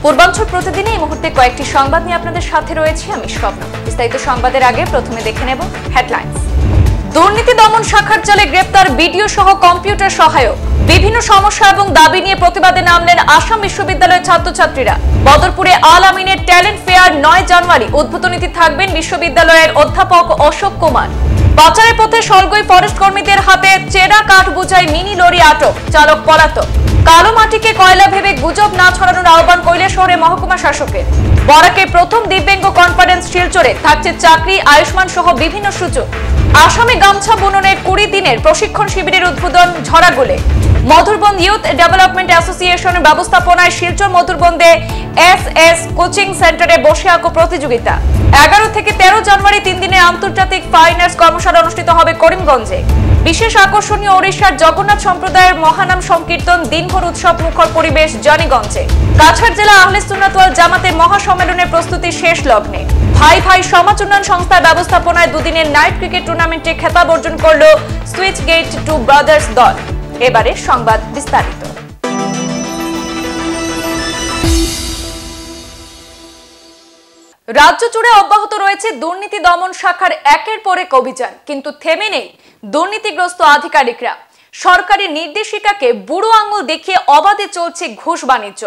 পূর্বাঞ্চল প্রতিদিনে এই মুহূর্তে কয়েকটি সংবাদ নিয়ে আপনাদের সাথে রয়েছে আমি স্বপ্ন। বিস্তারিত সংবাদের আগে প্রথমে দেখে নেব হেডলাইন্স। দুর্নীতি দমন শাখার জালে গ্রেপ্তার বিডিও সহ কম্পিউটার সহায়ক। বিভিন্ন সমস্যা এবং দাবি নিয়ে প্রতিবাদে নামলেন আসাম বিশ্ববিদ্যালয়ের ছাত্রছাত্রীরা। বদরপুরে আল আমিনের ট্যালেন্ট ফেয়ার 9 জানুয়ারি। উদ্বোধনীতে থাকবেন বিশ্ববিদ্যালয়ের অধ্যাপক অশোক কুমার। পাচারের পথে সলগই ফরেস্ট কর্মীদের হাতে চেরা কাঠ বোঝাই মিনি লরি আটক, চালক পলাতক। কালো মাটিকে কয়লা ভেবে গুজব না ছড়ানোর আহ্বান কৈলাসহরে মহকুমা শাসকের। বরাকে প্রথম দিব্যাঙ্গ কনফারেন্স শিলচরে, থাকছে চাকরি, আয়ুষ্মান সহ বিভিন্ন সুযোগ। আসামে গামছা বুননের 20 দিনের প্রশিক্ষণ শিবিরের উদ্বোধন ঝরাগুলে। মধুরবন ইউথ ডেভেলপমেন্ট অ্যাসোসিয়েশনের ব্যবস্থাপনায় শিলচর মধুরবন্দে এসএস কোচিং সেন্টারে বসে আঁকো প্রতিযোগিতা। 11 থেকে 13 জানুয়ারি 3 দিনের আন্তর্জাতিক ফাইন আর্টস কর্মশালা অনুষ্ঠিত হবে করিমগঞ্জে। বিশেষ আকর্ষণীয় ওড়িশার জগন্নাথ সম্প্রদায়ের মহানাম সংকীর্তন, দিনভর উৎসব মুখর পরিবেশ জানিগঞ্জে। কাছাড় জেলা আহলে সুন্নাত ওয়াল জামাতের মহাসম্মেলনের প্রস্তুতি শেষ লগ্নে। ভাই ভাই সমাজ উন্নয়ন সংস্থার ব্যবস্থাপনায় দুদিনের নাইট ক্রিকেট টুর্নামেন্টে খেতাব অর্জন করল সুইচ গেট 2 ব্রাদার্স দল। এবারে সংবাদ বিস্তারিত। রাজ্য জুড়ে অব্যাহত রয়েছে দুর্নীতি দমন শাখার একের পর এক অভিযান, কিন্তু থেমে নেই দুর্নীতিগ্রস্ত আধিকারিকরা। সরকারি নির্দেশিকাকে বুড়ো আঙুল দেখিয়ে অবাধে চলছে ঘুষ বাণিজ্য।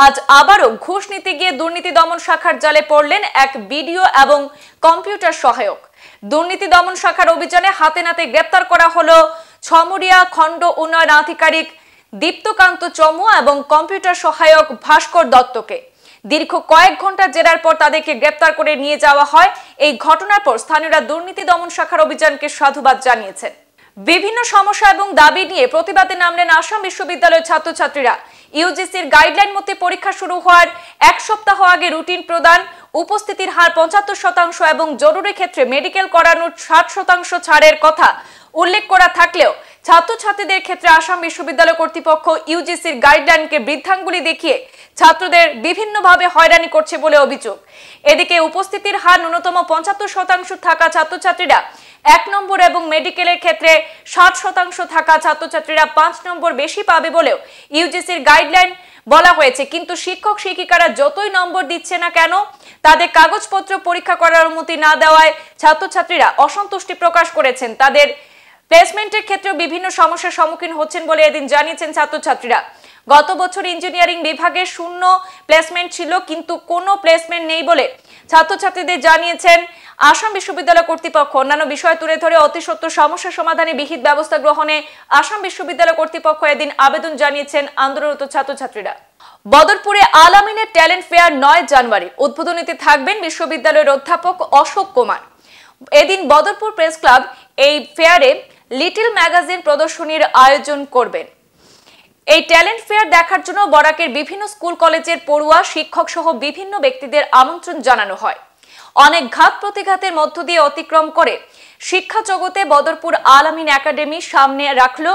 আজ আবারও ঘুষ নিতে গিয়ে দুর্নীতি দমন শাখার জালে পড়লেন এক বিডিও এবং কম্পিউটার সহায়ক। দুর্নীতি দমন শাখার অভিযানে হাতে নাতে গ্রেপ্তার করা হলো ছমুরিয়া খণ্ড উন্নয়ন আধিকারিক দীপ্তকান্ত চমু এবং কম্পিউটার সহায়ক ভাস্কর দত্তকে। দীর্ঘ কয়েক ঘন্টা জেরার পর তাদেরকে গ্রেপ্তার করে নিয়ে যাওয়া হয়। এই ঘটনার পর স্থানীয়রা দুর্নীতি দমন শাখার অভিযানকে সাধুবাদ জানিয়েছেন। বিভিন্ন সমস্যা এবং দাবি নিয়ে প্রতিবাদে নামলেন আসাম বিশ্ববিদ্যালয়ের ছাত্রছাত্রীরা। ইউজিসির গাইডলাইন মতে পরীক্ষা শুরু হওয়ার 1 সপ্তাহ আগে রুটিন প্রদান, উপস্থিতির হার 75% এবং জরুরি ক্ষেত্রে মেডিকেল করানোর 60% ছাড়ের কথা উল্লেখ করা থাকলেও ছাত্রছাত্রীদের ক্ষেত্রে আসাম বিশ্ববিদ্যালয় কর্তৃপক্ষ ইউজিসির গাইডলাইনকে বৃদ্ধাঙ্গুলি দেখিয়ে ছাত্রদের বিভিন্নভাবে হয়রানি করছে বলে অভিযোগ। এদিকে উপস্থিতির হার ন্যূনতম 75% থাকা ছাত্রছাত্রীরা 1 নম্বর এবং মেডিকেলের ক্ষেত্রে 60% থাকা ছাত্রছাত্রীরা 5 নম্বর বেশি পাবে বলেও ইউজিসির গাইডলাইন বলা হয়েছে। কিন্তু শিক্ষক শিক্ষিকারা যতই নম্বর দিচ্ছে না কেন, তাদের কাগজপত্র পরীক্ষা করার অনুমতি না দেওয়ায় ছাত্রছাত্রীরা অসন্তুষ্টি প্রকাশ করেছেন। তাদের প্লেসমেন্টের ক্ষেত্রেও বিভিন্ন সমস্যার সম্মুখীন হচ্ছেন বলে এদিন জানিয়েছেন ছাত্রছাত্রীরা। গত বছর ইঞ্জিনিয়ারিং বিভাগে 0 প্লেসমেন্ট ছিল, কিন্তু কোনো প্লেসমেন্ট নেই বলে ছাত্রছাত্রীদের জানিয়েছেন আসাম বিশ্ববিদ্যালয় কর্তৃপক্ষ। অন্যান্য বিষয় তুলে ধরে অতি সত্বর সমস্যা সমাধানে বিহিত ব্যবস্থা গ্রহণে আসাম বিশ্ববিদ্যালয় কর্তৃপক্ষ এদিন আবেদন জানিয়েছেন আন্দোলনরত ছাত্রছাত্রীরা। বদরপুরে আল আমিনের ট্যালেন্ট ফেয়ার 9 জানুয়ারি। উদ্বোধনীতে থাকবেন বিশ্ববিদ্যালয়ের অধ্যাপক অশোক কুমার। এদিন বদরপুর প্রেস ক্লাব এই ফেয়ারে লিটল ম্যাগাজিন প্রদর্শনীর আয়োজন করবেন। এই ট্যালেন্ট ফেয়ার দেখার জন্য বরাকের বিভিন্ন স্কুল কলেজের পড়ুয়া, শিক্ষক সহ বিভিন্ন ব্যক্তিদের আমন্ত্রণ জানানো হয়। অনেক ঘাত প্রতিঘাতের মধ্য দিয়ে অতিক্রম করে শিক্ষা জগতে বদরপুর আল আমিন একাডেমি সামনে রাখলো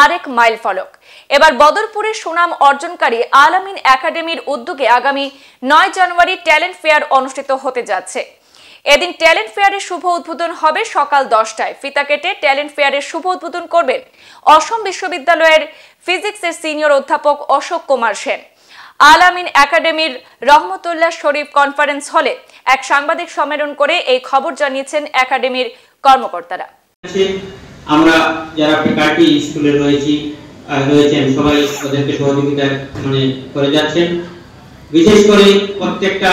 আরেক মাইল ফলক। এবার বদরপুরের সুনাম অর্জনকারী আল আমিন একাডেমির উদ্যোগে আগামী 9 জানুয়ারি ট্যালেন্ট ফেয়ার অনুষ্ঠিত হতে যাচ্ছে। এদিন ট্যালেন্ট ফেয়ারের শুভ উদ্বোধন হবে সকাল 10টায়। ফিতা কেটে ট্যালেন্ট ফেয়ারের শুভ উদ্বোধন করবেন অসম বিশ্ববিদ্যালয়ের ফিজিক্সের সিনিয়র অধ্যাপক অশোক কুমার সেন। আল আমিন একাডেমির রহমতুল্লাহ শরীফ কনফারেন্স হলে এক সাংবাদিক সম্মেলন করে এই খবর জানিয়েছেন একাডেমির কর্মকর্তারা। আমরা যারা ফ্যাকাল্টি স্কুলে রয়েছেন সবাই ওদেরকে সহযোগিতা করে যাচ্ছেন। বিশেষ করে প্রত্যেকটা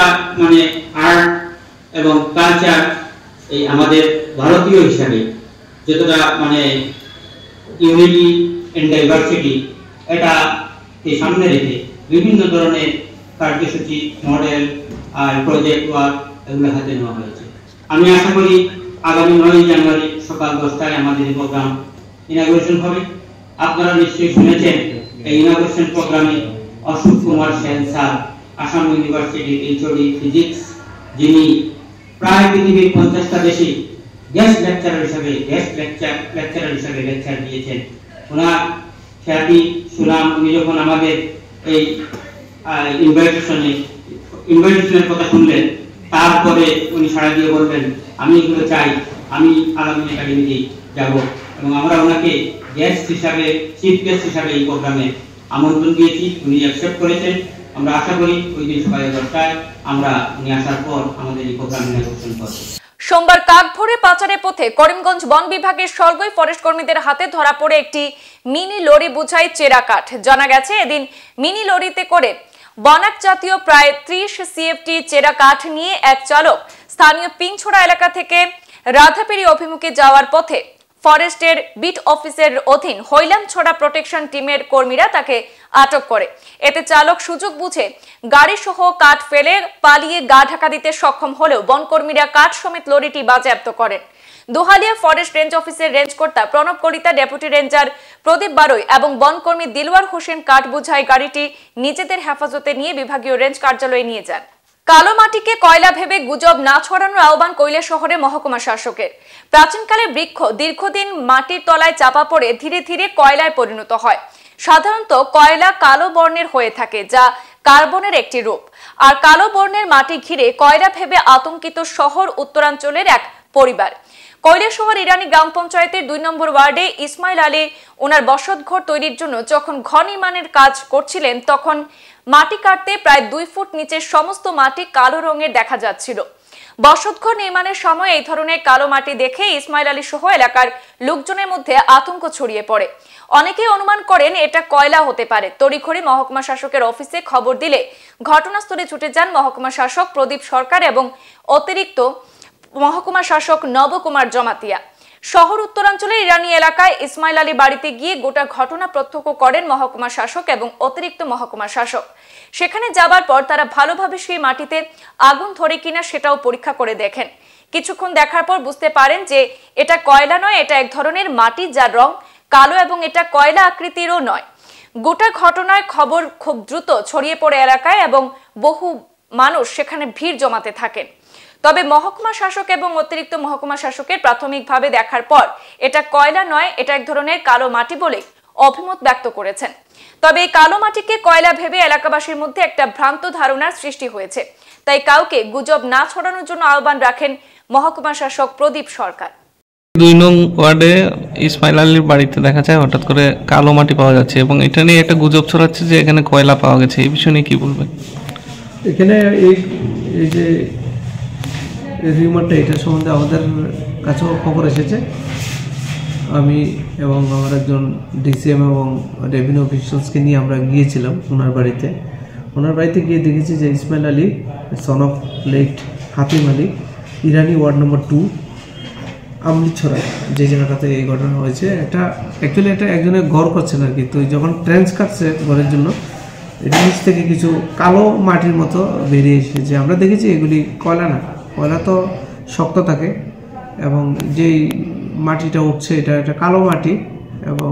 আর্ট এবং কালচার এই আমাদের ভারতীয় হিসাবে যতটা ইউনিটি এন্ড ডাইভার্সিটি এটাকে সামনে রেখে বিভিন্ন ধরনের কার্যসূচি, মডেল আর প্রজেক্ট ওয়ার্ক এগুলো হাতে নেওয়া হয়েছে। আমি আশা করি আগামী 9 জানুয়ারি সকাল 10টায় আমাদের এই প্রোগ্রাম ইনাগুরেশন হবে। আপনারা নিশ্চয়ই শুনেছেন এই ইনাগুরেশন প্রোগ্রামে Ashok Kumar Sen sir Assam university HOD physics, যিনি প্রায় পৃথিবীর 50টা দেশে গেস্ট লেকচারার হিসেবে লেকচার দিয়েছেন। ওনার খ্যাতি সুনাম, উনি যখন আমাদের এই ইনভাইটেশনের কথা শুনলেন, তারপরে উনি সাড়া দিয়ে বললেন আমি এগুলো চাই, আমি আল আমিন একাডেমিতে যাব। এবং আমরা ওনাকে চিফ গেস্ট হিসাবে এই প্রোগ্রামে আমন্ত্রণ দিয়েছি। উনি অ্যাকসেপ্ট করেছেন আমরা আশা করি ওই দিন সকালে 10টায় আমরা উনি আসার পর আমাদের এই প্রোগ্রাম ইনঅগ্রেশন করব। সোমবার কাকভোরে পাচারের পথে করিমগঞ্জ বন বিভাগের সরগই ফরেস্ট কর্মীদের হাতে ধরা পড়ে একটি মিনি লরি বোঝাই চেরা কাঠ। জানা গেছে এদিন মিনি লরিতে করে বনাক জাতীয় প্রায় 30 সিএফটি চেরা কাঠ নিয়ে এক চালক স্থানীয় পিংছড়া এলাকা থেকে রাধাপেরি অভিমুখে যাওয়ার পথে ফরেস্টের বিট অফিসের অধীন হৈলামছড়া প্রোটেকশন টিমের কর্মীরা তাকে আটক করে। এতে চালক সুযোগ বুঝে গাড়ি সহ কাঠ ফেলে পালিয়ে গা ঢাকা দিতে সক্ষম হলেও বনকর্মীরা কাঠ সমেত লরিটি বাজেয়াপ্ত করেন। দোহালিয়া ফরেস্ট রেঞ্জ অফিসের রেঞ্জ কর্তা প্রণব কলিতা, ডেপুটি রেঞ্জার প্রদীপ বারোই এবং বনকর্মী দিলওয়ার হোসেন কাঠ বোঝাই গাড়িটি নিজেদের হেফাজতে নিয়ে বিভাগীয় রেঞ্জ কার্যালয়ে নিয়ে যান। কালো মাটিকে কয়লা ভেবে গুজব না ছড়ানোর আহ্বান কৈলাসহরে মহকুমা শাসকের। প্রাচীনকালে বৃক্ষ দীর্ঘদিন মাটির তলায় চাপা পড়ে ধীরে ধীরে কয়লায় পরিণত হয়। সাধারণত কয়লা কালো বর্ণের হয়ে থাকে, যা কার্বনের একটি রূপ। আর কালো বর্ণের মাটি ঘিরে কয়লা ভেবে আতঙ্কিত শহর উত্তরাঞ্চলের এক পরিবার। কৈলাসহর ইরানি গ্রাম পঞ্চায়েতের 2 নম্বর ওয়ার্ডে ইসমাইল আলী ওনার বসতঘর তৈরির জন্য যখন ঘর নির্মাণের কাজ করছিলেন, তখন মাটি কাটতে প্রায় 2 ফুট নিচের সমস্ত মাটি কালো রঙের দেখা যাচ্ছিল। বসতঘর নির্মাণের সময় এই ধরনের কালো মাটি দেখে ইসমাইল আলী সহ এলাকার লোকজনের মধ্যে আতঙ্ক ছড়িয়ে পড়ে। অনেকেই অনুমান করেন এটা কয়লা হতে পারে। তড়িঘড়ি মহকুমা শাসকের অফিসে খবর দিলে ঘটনাস্থলে ছুটে যান মহকুমা শাসক প্রদীপ সরকার এবং অতিরিক্ত মহকুমা শাসক নবকুমার জমাতিয়া। শহর উত্তরাঞ্চলের ইরানি এলাকায় ইসমাইল আলী বাড়িতে গিয়ে গোটা ঘটনা প্রত্যক্ষ করেন মহকুমা শাসক এবং অতিরিক্ত মহকুমা শাসক। সেখানে যাবার পর তারা ভালোভাবে সেই মাটিতে আগুন ধরে কিনা সেটাও পরীক্ষা করে দেখেন। কিছুক্ষণ দেখার পর বুঝতে পারেন যে এটা কয়লা নয়, এটা এক ধরনের মাটি যার রং কালো এবং এটা কয়লা আকৃতিরও নয়। গোটা ঘটনার খবর খুব দ্রুত ছড়িয়ে পড়ে এলাকায় এবং বহু মানুষ সেখানে ভিড় জমাতে থাকেন। তবে মহকুমা শাসক এবং অতিরিক্ত মহকুমা শাসকের প্রাথমিকভাবে দেখার পর এটা কয়লা নয়, এটা এক ধরনের কালো মাটি বলে অভিমত ব্যক্ত করেছেন। তবে এই কালো মাটিকে কয়লা ভেবে এলাকাবাসীর মধ্যে একটা ভ্রান্ত ধারণার সৃষ্টি হয়েছে। তাই কাউকে গুজব না ছড়ানোর জন্য আহ্বান রাখেন মহকুমা শাসক প্রদীপ সরকার। 2 নং ওয়ার্ডে ইসমাইল আলীর বাড়িতে দেখা যায় হঠাৎ করে কালো মাটি পাওয়া যাচ্ছে এবং এটা নিয়ে একটা গুজব ছড়াচ্ছে যে এখানে কয়লা পাওয়া গেছে। এই বিষয় নিয়ে কি বলবেন? এখানে এই যে রিউমারটা, এটা সম্বন্ধে আমাদের কাছেও খবর এসেছে। আমি এবং আমার একজন ডিসিএম এবং রেভিনিউ অফিসার্সকে নিয়ে আমরা গিয়েছিলাম ওনার বাড়িতে। ওনার বাড়িতে গিয়ে দেখেছি যে Ismail Ali son of late Hatim Ali, Irani ward number 2 Amlichhara, যে জায়গাটাতে এই ঘটনা হয়েছে। এটা অ্যাকচুয়ালি এটা একজনের ঘর করছেন আর কি। তো যখন ট্রেন্স কাটছে ঘরের জন্য, এটা নিচ থেকে কিছু কালো মাটির মতো বেরিয়ে এসেছে। আমরা দেখেছি এগুলি কয়লা না, কয়লা তো শক্ত থাকে এবং যেই মাটিটা উঠছে এটা একটা কালো মাটি এবং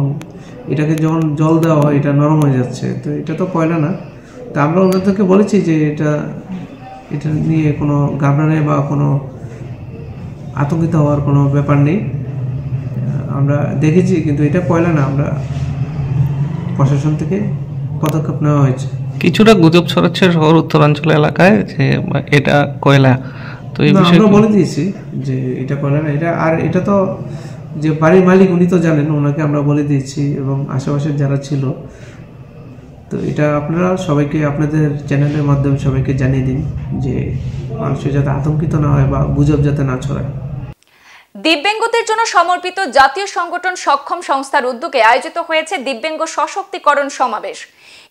এটাকে যখন জল দেওয়া হয় এটা নরম হয়ে যাচ্ছে। তো এটা তো কয়লা না। তো আমরা ওনাদেরকে বলেছি যে এটা নিয়ে কোনো ঘাবড়ানো বা কোনো আতঙ্কিত হওয়ার কোনো ব্যাপার নেই। আমরা দেখেছি কিন্তু এটা কয়লা না। আমরা প্রশাসন থেকে পদক্ষেপ নেওয়া হয়েছে। কিছুটা গুজব ছড়াচ্ছে শহর উত্তরাঞ্চল এলাকায় যে এটা কয়লা। তো এই বিষয়ে আমরা বলে দিয়েছি যে এটা কয়লা না। এটা তো যে বাড়ির মালিক উনি তো জানেন, ওনাকে আমরা বলে দিয়েছি এবং আশেপাশের যারা ছিল। তো এটা আপনারা সবাইকে আপনাদের চ্যানেলের মাধ্যমে সবাইকে জানিয়ে দিন যে মানুষের যাতে আতঙ্কিত না হয় বা গুজব যাতে না ছড়ায়। দিব্যাঙ্গদের জন্য সমর্পিত জাতীয় সংগঠন সক্ষম সংস্থার উদ্যোগে আয়োজিত হয়েছে দিব্যাঙ্গ সশক্তিকরণ সমাবেশ।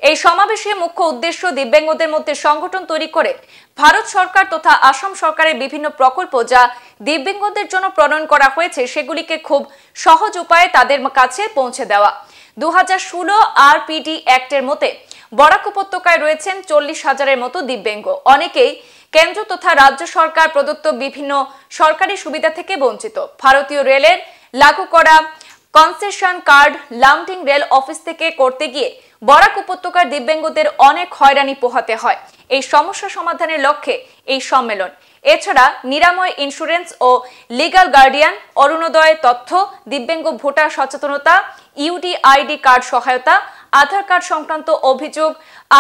এই সমাবেশে মুখ্য উদ্দেশ্য দিব্যাঙ্গদের মধ্যে সংগঠন তৈরি করে ভারত সরকার তথা আসাম সরকারের বিভিন্ন প্রকল্প যা দিব্যাঙ্গদের জন্য প্রণয়ন করা হয়েছে সেগুলিকে খুব সহজ উপায়ে তাদের কাছে পৌঁছে দেওয়া। 2016 RPD অ্যাক্টের মতে বরাক উপত্যকায় রয়েছেন 40,000-এর মতো দিব্যাঙ্গ। অনেকেই কেন্দ্র তথা রাজ্য সরকার প্রদত্ত বিভিন্ন সরকারি সুবিধা থেকে বঞ্চিত। ভারতীয় রেলের লাগু করা concession card lumping rail office থেকে করতে গিয়ে বরাক উপত্যকার দিব্যাঙ্গদের অনেক হয়রানি পোহাতে হয়। এই সমস্যা সমাধানের লক্ষ্যে এই সম্মেলন। এছাড়া নিরাময় ইন্স্যুরেন্স ও লিগ্যাল গার্ডিয়ান, অরুণোদয় তথ্য, দিব্যাঙ্গ ভোটার সচেতনতা, UDID কার্ড সহায়তা, আধার কার্ড সংক্রান্ত অভিযোগ,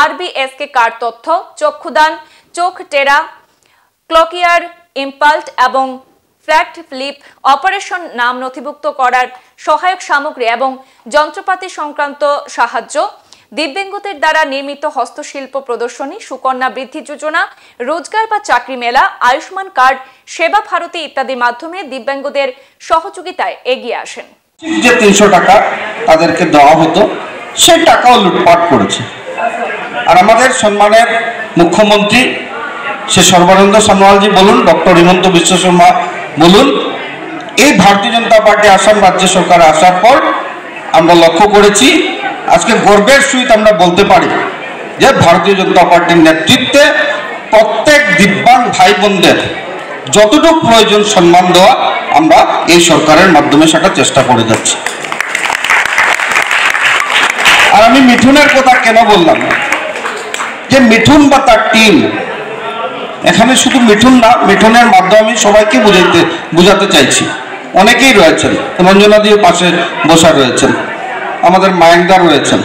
RBSK কার্ড তথ্য, চক্ষুদান, চোখ টেরা, ক্লকিয়ার ইম্পাল্ট এবং ফ্ল্যাট ফ্লিপ অপারেশন নাম নথিভুক্ত করার সহায়ক সামগ্রী এবং যন্ত্রপাতি সংক্রান্ত সাহায্য, দিব্যাঙ্গদের দ্বারা নির্মিত হস্তশিল্প প্রদর্শনী, সুকন্যা বৃদ্ধি যোজনা, রোজগার বা চাকরি মেলা, আয়ুষ্মান কার্ড, সেবা ভারতী ইত্যাদির মাধ্যমে দিব্যাঙ্গদের সহযোগিতায় এগিয়ে আসেন। যে 300 টাকা তাদেরকে দেওয়া হতো সেই টাকাও লুটপাট করেছে। আর আমাদের সম্মানের মুখ্যমন্ত্রী সে সর্বানন্দ সোনোয়ালজি বলুন, ডক্টর হিমন্ত বিশ্ব শর্মা বলুন, এই ভারতীয় জনতা পার্টি আসাম রাজ্য সরকারে আসার পর আমরা লক্ষ্য করেছি, আজকে গর্বের সহিত আমরা বলতে পারি যে ভারতীয় জনতা পার্টির নেতৃত্বে প্রত্যেক দিব্যাঙ্গ ভাই বোনদের যতটুকু প্রয়োজন সম্মান দেওয়া আমরা এই সরকারের মাধ্যমে সেটা চেষ্টা করে যাচ্ছি। আর আমি মিঠুনের কথা কেন বললাম, যে মিঠুন বা তার টিম, এখানে শুধু মিঠুন না, মিঠুনের মাধ্যমে আমি সবাইকে বুঝাতে চাইছি। অনেকেই রয়েছেন, রঞ্জনা দিয়ে পাশে বসা রয়েছেন, আমাদের মায়াঙ্কদা রয়েছেন,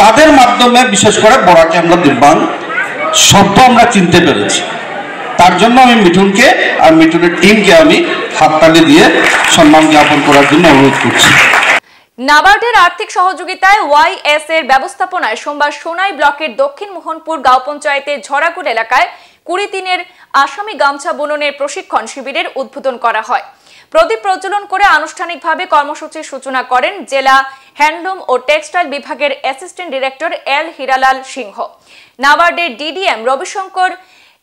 তাদের মাধ্যমে বিশেষ করে বড়াকে আমরা দিব্যাঙ্গ শব্দ আমরা চিনতে পেরেছি। তার জন্য আমি মিঠুনকে আর মিঠুনের টিমকে আমি হাততালি দিয়ে সম্মান জ্ঞাপন করার জন্য অনুরোধ করছি। নাবার্ডের আর্থিক সহযোগিতায় ওয়াইএস এর ব্যবস্থাপনায় সোমবার সোনাই ব্লকের দক্ষিণ মোহনপুর গাঁও পঞ্চায়েতের ঝরাগুল এলাকায় 20 দিনের আসামি গামছা বুননের প্রশিক্ষণ শিবিরের উদ্বোধন করা হয়। প্রদীপ প্রজ্বলন করে আনুষ্ঠানিকভাবে কর্মসূচির সূচনা করেন জেলা হ্যান্ডলুম ও টেক্সটাইল বিভাগের অ্যাসিস্ট্যান্ট ডিরেক্টর এল হিরালাল সিংহ। নাবার্ডের ডিডিএম রবিশঙ্কর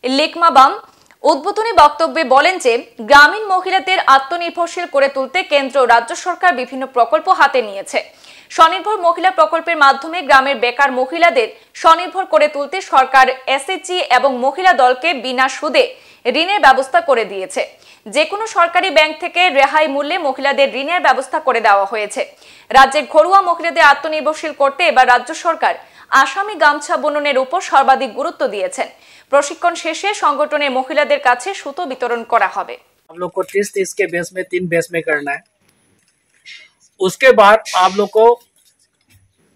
লিকমাবাম উদ্বোধনী বক্তব্যে বলেন যে গ্রামীণ মহিলাদের আত্মনির্ভরশীল করে তুলতে কেন্দ্র ও রাজ্য সরকার বিভিন্ন প্রকল্প হাতে নিয়েছে। স্বনির্ভর মহিলা প্রকল্পের মাধ্যমে গ্রামের বেকার মহিলাদের স্বনির্ভর করে তুলতে সরকার এসএইচজি এবং মহিলা দলকে বিনা সুদে ঋণের ব্যবস্থা করে দিয়েছে। যে কোনো সরকারি ব্যাংক থেকে রেহাই মূল্যে মহিলাদের ঋণের ব্যবস্থা করে দেওয়া হয়েছে। রাজ্যের ঘরোয়া মহিলাদের আত্মনির্ভরশীল করতে এবার রাজ্য সরকার আসামি গামছা বুননের উপর সর্বাধিক গুরুত্ব দিয়েছেন। प्रशिक्षण शेषे संगठने महिलादेर काछे सुतो वितरण करा होबे। हम लोग को 30-30 के बेस में 3 बेस में करना है। उसके बाद आप लोग को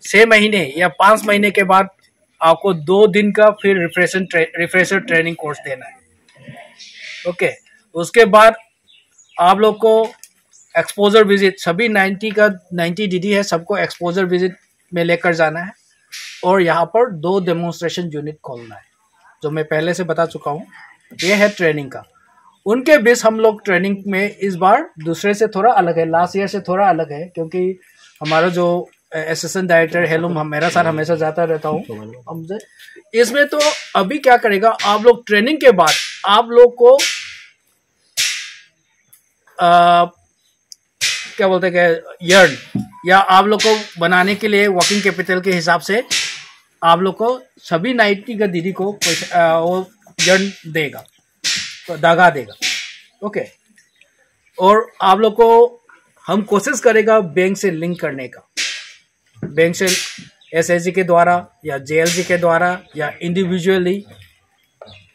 6 महीने या 5 महीने के बाद आपको 2 दिन का फिर रिफ्रेशर ट्रेनिंग कोर्स देना है। ओके, उसके बाद आप लोग को एक्सपोजर विजिट, सभी 90 डीडी है, सबको एक्सपोजर विजिट में लेकर जाना है और यहाँ पर 2 डेमोन्स्ट्रेशन यूनिट खोलना है, जो मैं पहले से बता चुका हूँ। ये है ट्रेनिंग का। उनके बेस हम लोग ट्रेनिंग में इस बार दूसरे से थोड़ा अलग है, लास्ट ईयर से थोड़ा अलग है, क्योंकि हमारा जो असिस्टेंट डायरेक्टर हेलुम मेरा साथ हमेशा जाता रहता हूँ हमसे। इसमें तो अभी क्या करेगा, आप लोग ट्रेनिंग के बाद आप लोग को क्या बोलते हैं यर्न, या आप लोग को बनाने के लिए वर्किंग कैपिटल के हिसाब से आप लोग को सभी 90 का दीदी को वो यर्न देगा, तो धागा देगा। ओके, और आप लोग को हम कोशिश करेगा बैंक से लिंक करने का, बैंक से एसएचजी के द्वारा या जेएलजी के द्वारा या इंडिविजुअली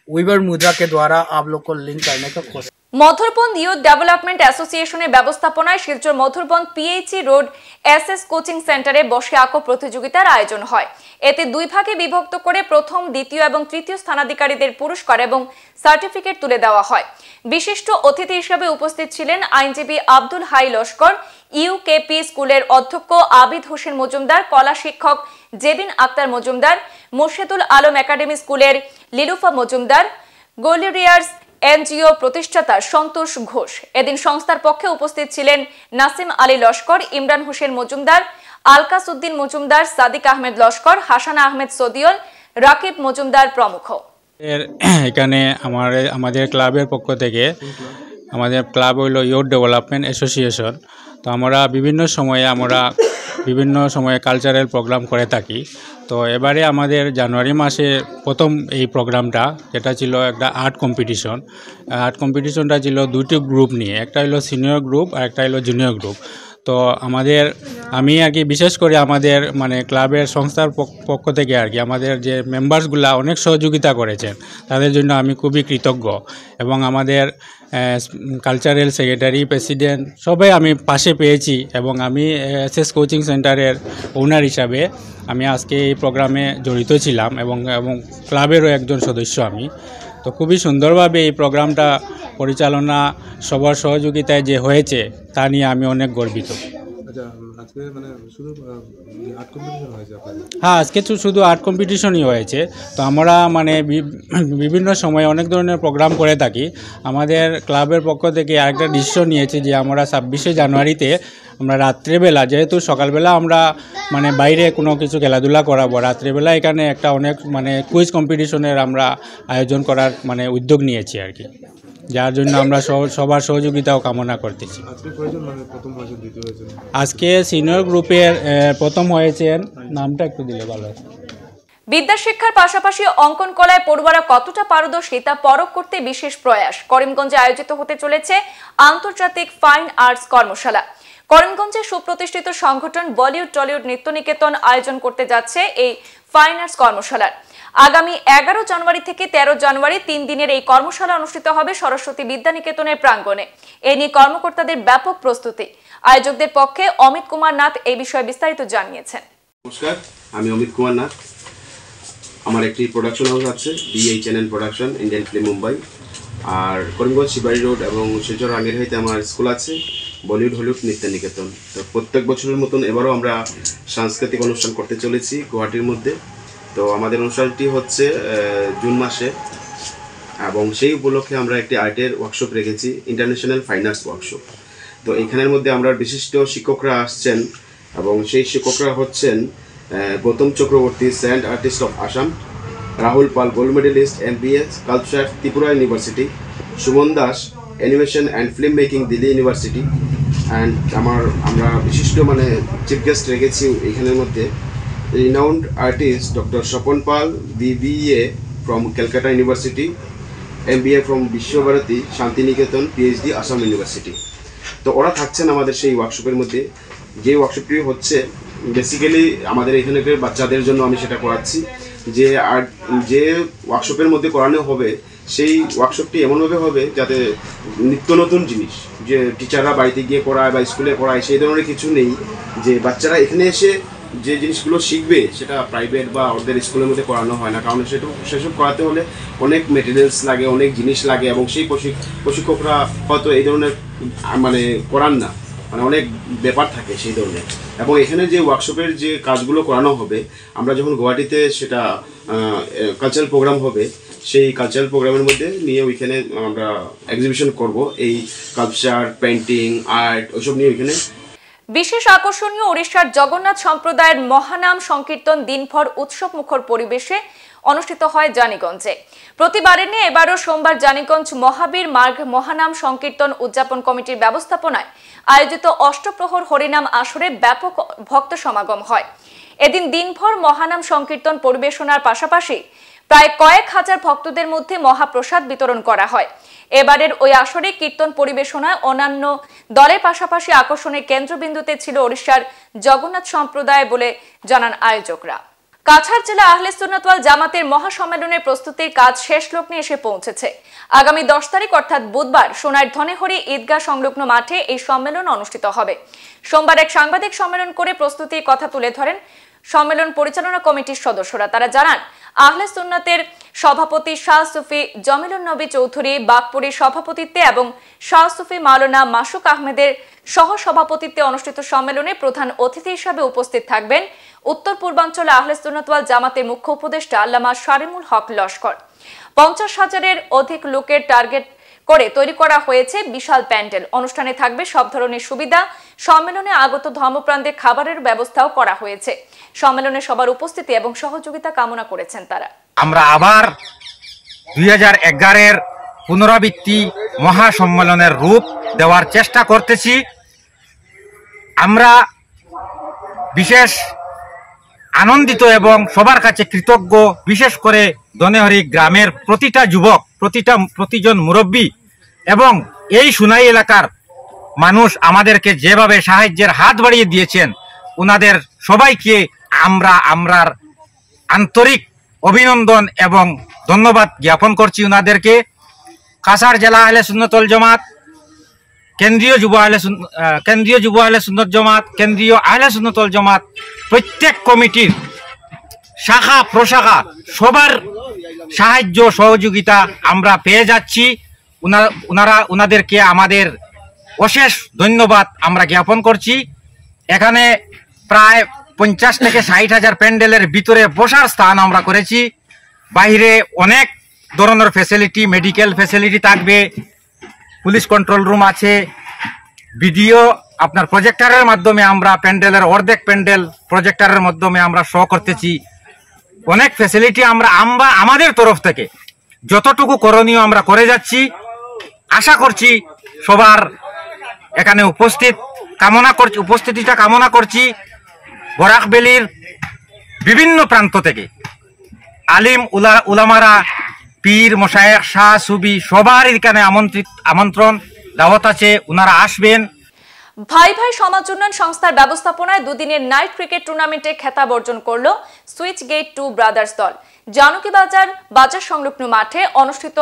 वीवर मुद्रा के द्वारा आप लोग को लिंक करने का कोशिश। मधुरबन यूथ डेवलपमेंट एसोसिएशনের ব্যবস্থাপনায় Silchar Madhurban PHE road SS coaching সেন্টারে বসে আঁকো প্রতিযোগিতার আয়োজন হয়। এতে 2 ভাগে বিভক্ত করে প্রথম, দ্বিতীয় এবং তৃতীয় স্থানাধিকারীদের পুরস্কার এবং সার্টিফিকেট তুলে দেওয়া হয়। বিশিষ্ট অতিথি হিসেবে উপস্থিত ছিলেন আইনজীবী আব্দুল হাই লস্কর, ইউকেপি স্কুলের অধ্যক্ষ আবিদ হোসেন মজুমদার, কলা শিক্ষক জেবিন আক্তার মজুমদার, মুর্শেদুল আলম একাডেমি স্কুলের লিলুফা মজুমদার, গোলিরিয়ার্স এনজিও প্রতিষ্ঠাতা সন্তোষ ঘোষ। এদিন সংস্থার পক্ষে উপস্থিত ছিলেন নাসিম আলী লস্কর, ইমরান হোসেন মজুমদার, আলকাস উদ্দিন মজুমদার, সাদিক আহমেদ লস্কর, হাসান আহমেদ সদিয়ল, রাকিব মজুমদার প্রমুখ। এখানে আমাদের ক্লাবের পক্ষ থেকে, আমাদের ক্লাব হইল ইউথ ডেভেলপমেন্ট অ্যাসোসিয়েশন, তো আমরা বিভিন্ন সময়ে কালচারাল প্রোগ্রাম করে থাকি। তো এবারে আমাদের জানুয়ারি মাসে প্রথম এই প্রোগ্রামটা, যেটা ছিল একটা আর্ট কম্পিটিশনটা ছিল 2টি গ্রুপ নিয়ে, একটা হলো সিনিয়র গ্রুপ আর একটা হলো জুনিয়র গ্রুপ। তো আমি আর কি বিশেষ করে আমাদের মানে ক্লাবের সংস্থার পক্ষ থেকে আর কি আমাদের যে মেম্বার্সগুলা অনেক সহযোগিতা করেছেন, তাদের জন্য আমি খুবই কৃতজ্ঞ। এবং আমাদের কালচারাল সেক্রেটারি, প্রেসিডেন্ট সবাই আমি পাশে পেয়েছি, এবং আমি এসএস কোচিং সেন্টারের ওনার হিসাবে আমি আজকে এই প্রোগ্রামে জড়িত ছিলাম, এবং ক্লাবেরও একজন সদস্য আমি। তো খুবই সুন্দরভাবে এই প্রোগ্রামটা পরিচালনা সবার সহযোগিতায় যে হয়েছে তা নিয়ে আমি অনেক গর্বিত। আজকে মানে শুধু আর্ট কম্পিটিশন হয়েছে আপনাদের? হ্যাঁ, আজকে তো শুধু আর্ট কম্পিটিশনই হয়েছে। তো আমরা মানে বিভিন্ন সময় অনেক ধরনের প্রোগ্রাম করে থাকি। আমাদের ক্লাবের পক্ষ থেকে আরেকটা ডিসিশন নিয়েছি যে আমরা 26শে জানুয়ারিতে আমরা রাত্রেবেলা, যেহেতু সকালবেলা আমরা মানে বাইরে কোনো কিছু খেলাধুলা করাবো, রাত্রেবেলা এখানে একটা অনেক মানে কুইজ কম্পিটিশনের আমরা আয়োজন করার মানে উদ্যোগ নিয়েছি আর কি, যার জন্য আমরা সবার সহযোগিতাও কামনা করতেছি। আজকে সিনিয়র গ্রুপের প্রথম হয়েছেন, নামটা একটু দিলে ভালো হয়। বিদ্যা শিক্ষার পাশাপাশি অঙ্কন কলায় পড়ুয়ারা কতটা পারদর্শী তা পরখ করতে বিশেষ প্রয়াস। করিমগঞ্জে আয়োজিত হতে চলেছে আন্তর্জাতিক ফাইন আর্টস কর্মশালা। করিমগঞ্জে সুপ্রতিষ্ঠিত সংগঠন বলিউড টলিউড নৃত্য নিকেতন আয়োজন করতে যাচ্ছে এই ফাইন আর্টস কর্মশালার। আগামী 11 জানুয়ারি থেকে 13 জানুয়ারি 3 দিনের এই কর্মশালা অনুষ্ঠিত হবে সরস্বতী বিদ্যা নিকেতনের প্রাঙ্গণে। এ নিয়ে কর্মকর্তাদের ব্যাপক প্রস্তুতি। আয়োজকদের পক্ষে অমিত কুমার নাথ এই বিষয়ে বিস্তারিত জানিয়েছেন। নমস্কার, আমি অমিত কুমার নাথ। আমার একটি প্রোডাকশন হাউস আছে, BHNN production, Indian film Mumbai. আর করিমগঞ্জ শিবাড়ি রোড এবং শিলচর রাঙ্গিরহাটিতে আমার স্কুল আছে, বলিউড হলিউড নৃত্য নিকেতন। তো প্রত্যেক বছরের মতন এবারও আমরা সাংস্কৃতিক অনুষ্ঠান করতে চলেছি গুয়াহাটির মধ্যে। তো আমাদের অনুষ্ঠানটি হচ্ছে জুন মাসে, এবং সেই উপলক্ষে আমরা একটি আর্টের ওয়ার্কশপ রেখেছি, ইন্টারন্যাশনাল ফাইন আর্টস ওয়ার্কশপ। তো এখানের মধ্যে আমরা বিশিষ্ট শিক্ষকরা আসছেন, এবং সেই শিক্ষকরা হচ্ছেন Gautam Chakraborty, sand artist of Assam; Rahul Pal, gold medallist, MBA sculpture, Tripura university; Suman Das, animation and film making, Delhi university. And আমরা বিশিষ্ট মানে চিফ গেস্ট রেখেছি এখানের মধ্যে renowned artist Dr. Shapon Pal, BBA from Calcutta University, MBA from Vishwabharati, Shantiniketan, PhD, Assam University. তো ওরা থাকছেন আমাদের সেই ওয়ার্কশপের মধ্যে। যে ওয়ার্কশপটি হচ্ছে বেসিক্যালি আমাদের এখানকার বাচ্চাদের জন্য আমি সেটা করাচ্ছি। যে ওয়ার্কশপের মধ্যে করানো হবে সেই ওয়ার্কশপটি এমনভাবে হবে যাতে নিত্য নতুন জিনিস, যে টিচাররা বাড়িতে গিয়ে করায় বা স্কুলে করায় সেই ধরনের কিছু নেই। যে বাচ্চারা এখানে এসে যে জিনিসগুলো শিখবে সেটা প্রাইভেট বা ওদের স্কুলের মধ্যে করানো হয় না, কারণ সেসব করাতে হলে অনেক মেটেরিয়ালস লাগে, অনেক জিনিস লাগে, এবং সেই প্রশিক্ষকরা হয়তো এই ধরনের মানে করান না, মানে অনেক ব্যাপার থাকে সেই ধরনের। এবং এখানে যে ওয়ার্কশপের যে কাজগুলো করানো হবে, আমরা যখন গুয়াহাটিতে সেটা কালচারাল প্রোগ্রাম হবে, সেই কালচারাল প্রোগ্রামের মধ্যে নিয়ে ওইখানে আমরা এক্সিবিশন করব, এই কালচার, পেন্টিং, আর্ট, ওইসব নিয়ে ওইখানে। বিশেষ আকর্ষণীয় ওড়িশার জগন্নাথ সম্প্রদায়ের মহানাম সংকীর্তন দিনভর উৎসব মুখর পরিবেশে অনুষ্ঠিত হয় জানিগঞ্জে। প্রতিবারের নিয়ে এবারও সোমবার জানিগঞ্জ মহাবীর মার্গ মহানাম সংকীর্তন উদযাপন কমিটির ব্যবস্থাপনায় আয়োজিত অষ্টপ্রহর হরিনাম আসরে ব্যাপক ভক্ত সমাগম হয়। এদিন দিনভর মহানাম সংকীর্তন পরিবেশনার পাশাপাশি প্রায় কয়েক হাজার ভক্তদের মধ্যে মহাপ্রসাদ বিতরণ করা হয়। এবারের ওই আসরে কীর্তন পরিবেশনায় অন্যান্য দলের পাশাপাশি আকর্ষণের কেন্দ্রবিন্দুতে ছিল ওড়িশার জগন্নাথ সম্প্রদায় বলে জানান আয়োজকরা। কাছাড় জেলা আহলে সুন্নাত ওয়াল জামাতের মহাসম্মেলনের প্রস্তুতির কাজ শেষ লগ্নে এসে পৌঁছেছে। আগামী 10 তারিখ অর্থাৎ বুধবার সোনার ধনেহরি ঈদগাহ সংলগ্ন মাঠে এই সম্মেলন অনুষ্ঠিত হবে। সোমবার এক সাংবাদিক সম্মেলন করে প্রস্তুতির কথা তুলে ধরেন সম্মেলন পরিচালনা কমিটির সদস্যরা। তারা জানান, আহলে সুন্নাতের সভাপতি শাহ সুফি জমিলুন নবী চৌধুরী বাগপুরীর সভাপতিত্বে এবং শাহ সুফি মাওলানা মাসুক আহমেদের সহ সভাপতিত্বে অনুষ্ঠিত সম্মেলনে প্রধান অতিথি হিসাবে উপস্থিত থাকবেন উত্তর পূর্বাঞ্চলে আহলে সুন্নাত ওয়াল জামাতের মুখ্য উপদেষ্টা আল্লামা শারিমুল হক লস্কর। 50,000-এর অধিক লোকের টার্গেট করে তৈরি করা হয়েছে বিশাল প্যান্ডেল। অনুষ্ঠানে থাকবে সব ধরনের সুবিধা। সম্মেলনে আগত ধর্মপ্রাণদের খাবারের ব্যবস্থাও করা হয়েছে। সম্মেলনে সবার উপস্থিতি এবং সহযোগিতা কামনা করেছেন তারা। আমরা আবার 2011-এর পুনরাবৃত্তি মহাসম্মেলনের রূপ দেওয়ার চেষ্টা করতেছি। আমরা বিশেষ আনন্দিত এবং সবার কাছে কৃতজ্ঞ, বিশেষ করে ধনেহরি গ্রামের প্রতিটা যুবক, প্রতিজন মুরব্বী এবং এই সুনাই এলাকার মানুষ আমাদেরকে যেভাবে সাহায্যের হাত বাড়িয়ে দিয়েছেন, উনাদের সবাইকে আমরার আন্তরিক অভিনন্দন এবং ধন্যবাদ জ্ঞাপন করছি উনাদেরকে। কাছাড় জেলা আহলে সুন্নাত ওয়াল জামাত, কেন্দ্রীয় যুব আহলে সুন্নাত জামাত, কেন্দ্রীয় আহলে সুন্নাত ওয়াল জামাত প্রত্যেক কমিটির শাখা প্রশাখা সবার সাহায্য সহযোগিতা আমরা পেয়ে যাচ্ছি। উনাদেরকে আমাদের অশেষ ধন্যবাদ আমরা জ্ঞাপন করছি। এখানে প্রায় 50 থেকে 60 হাজার প্যান্ডেলের ভিতরে বসার স্থান আমরা করেছি। বাইরে অনেক ধরনের ফ্যাসিলিটি, মেডিকেল ফ্যাসিলিটি থাকবে, পুলিশ কন্ট্রোল রুম আছে, ভিডিও আপনার প্রজেক্টরের মাধ্যমে আমরা প্যান্ডেলের অর্ধেক প্যান্ডেল প্রজেক্টরের মাধ্যমে আমরা শো করতেছি। অনেক ফ্যাসিলিটি আমরা আমাদের তরফ থেকে যতটুকু করণীয় আমরা করে যাচ্ছি। আশা করছি সবার এখানে উপস্থিতিটা কামনা করছি। বরাকবেলির বিভিন্ন প্রান্ত থেকে আলিম উলামারা, পীর মশায়েখ, শাহ সুবি সবার এখানে আমন্ত্রণ দাওয়াত আছে, ওনারা আসবেন। ভাই ভাই সমাজ উন্নয়ন সংস্থার ব্যবস্থাপনায় দুদিনের নাইট ক্রিকেট টুর্নামেন্টে খেতাব অর্জন করল সুইচ গেট 2 ব্রাদার্স দল। জানুকি বাজার সংলগ্ন মাঠে অনুষ্ঠিত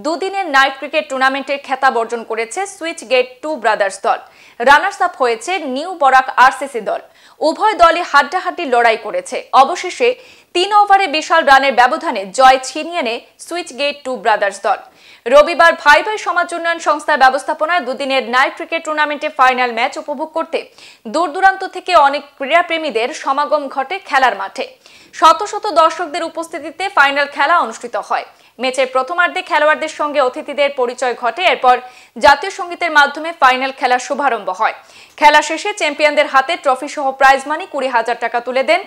দুদিনের নাইট ক্রিকেট টুর্নামেন্টের খেতাব অর্জন করেছে সুইচ গেট 2 ব্রাদার্স দল। রানার্স আপ হয়েছে নিউ বরাক আরসিসি দল। উভয় দলই হাড্ডাহাড্ডি লড়াই করেছে। অবশেষে 3 ওভারে বিশাল রানের ব্যবধানে জয় ছিনিয়ে নেয় সুইচ গেট 2 ব্রাদার্স দল। রবিবার ভাই ভাই সমাজ উন্নয়ন সংস্থার ব্যবস্থাপনায় দুদিনের নাইট ক্রিকেট টুর্নামেন্টে ফাইনাল ম্যাচ উপভোগ করতে দূর দূরান্ত থেকে অনেক ক্রীড়াপ্রেমীদের সমাগম ঘটে খেলার মাঠে। শত শত দর্শকদের উপস্থিতিতে ফাইনাল খেলা অনুষ্ঠিত হয়। ম্যাচের প্রথমার্ধে খেলোয়াড়দের সঙ্গে অতিথিদের পরিচয় ঘটে। এরপর জাতীয় সঙ্গীতের মাধ্যমে ফাইনাল খেলার শুভারম্ভ হয়। খেলা শেষে চ্যাম্পিয়নদের হাতে ট্রফি সহ প্রাইজ মানি 20,000 টাকা তুলে দেন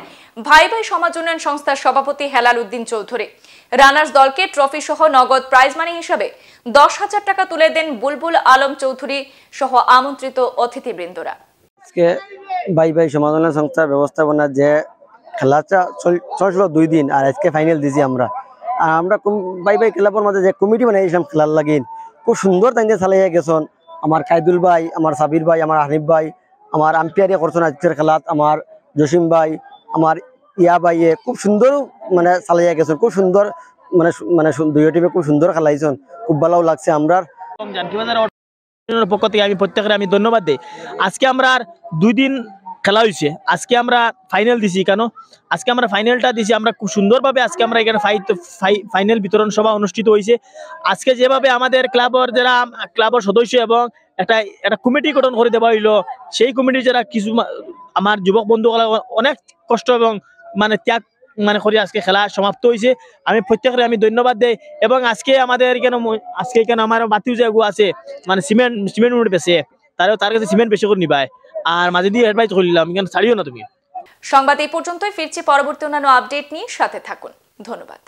ভাই ভাই সমাজ উন্নয়ন সংস্থার সভাপতি হেলাল উদ্দিন চৌধুরী। রানার্স দলকে ট্রফি সহ নগদ প্রাইজ মানি হিসাবে 10,000 টাকা তুলে দেন বুলবুল আলম চৌধুরী সহ আমন্ত্রিত অতিথিবৃন্দরা। আজকে ভাই ভাই সমাজ উন্নয়ন সংস্থার ব্যবস্থাপনা যে খেলাটা চলছিল 2 দিন, আর আজকে ফাইনাল দিছি আমরা। আর আমরা ভাই ভাই খেলাপর মাঝে যে কমিটি বানাইছিলাম খেলার লাগিন, খুব সুন্দর তাই চালাইয়া গেছেন। আমার খাইদুল ভাই, আমার সাবির ভাই, আমার হানিফ ভাই, আমার আম্পিয়ারিয়া করছেন আজকের খেলাত আমার জসিম ভাই, আমার ইয়া ভাইয়ে খুব সুন্দর মানে চালাইয়া গেছেন। খুব সুন্দর মানে দুই টিমে খুব সুন্দর খেলাইছেন, খুব ভালো লাগছে। আমরা পক্ষ থেকে আমি প্রত্যেকের আমি ধন্যবাদ দিই। আজকে আমরা 2 দিন খেলা হয়েছে, আজকে আমরা ফাইনাল দিছি। কেন আজকে আমরা ফাইনালটা দিছি, আমরা খুব সুন্দরভাবে আজকে আমরা এখানে ফাইনাল বিতরণ সভা অনুষ্ঠিত হয়েছে। আজকে যেভাবে আমাদের ক্লাবের সদস্য এবং একটা কমিটি গঠন করে দেওয়া হইলো, সেই কমিটি যারা কিছু আমার যুবক বন্ধুগুলা অনেক কষ্ট এবং মানে ত্যাগ করে আজকে খেলা সমাপ্ত হয়েছে। আমি প্রত্যেকের আমি ধন্যবাদ দেই। এবং আজকে আমাদের এখানে আমার বাতিও যে আছে মানে সিমেন্ট বেছে তার কাছে সিমেন্ট বেশি করে নিবায়, আর মাঝে দিয়ে অ্যাডভাইস করলাম ছাড়িও না তুমি। সংবাদ এই পর্যন্তই, ফিরছি পরবর্তী অন্যান্য আপডেট নিয়ে, সাথে থাকুন। ধন্যবাদ।